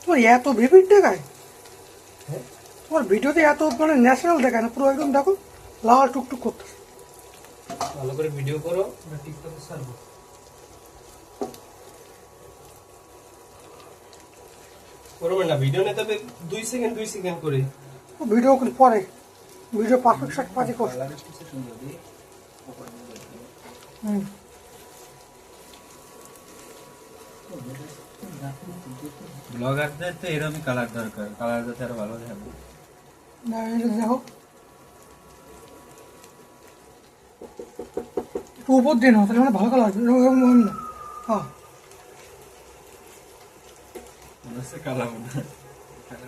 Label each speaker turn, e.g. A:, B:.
A: তোমার এত ভিভিড দেখায়, তোমার ভিডিওতে এত মানে ন্যাচারাল দেখায় না, পুরো একদম দেখো লাল টুকটুক করতে।
B: ভালো করে ভিডিও করো, টিকটকে ছাড়বো। করবে না ভিডিও নিতে 2 সেকেন্ড করে
A: ভিডিও পরে ভিডিও পারফেক্ট শট পাঁচে কর।
C: ব্লগারদের তো এরকমই কালার দরকার, কালার যাতে আরো ভালো দেখাবে।
A: না এটা দেখো উপর দিয়ে নাও, তাহলে মানে ভালো কালার আসবে। হ্যাঁ
C: কালার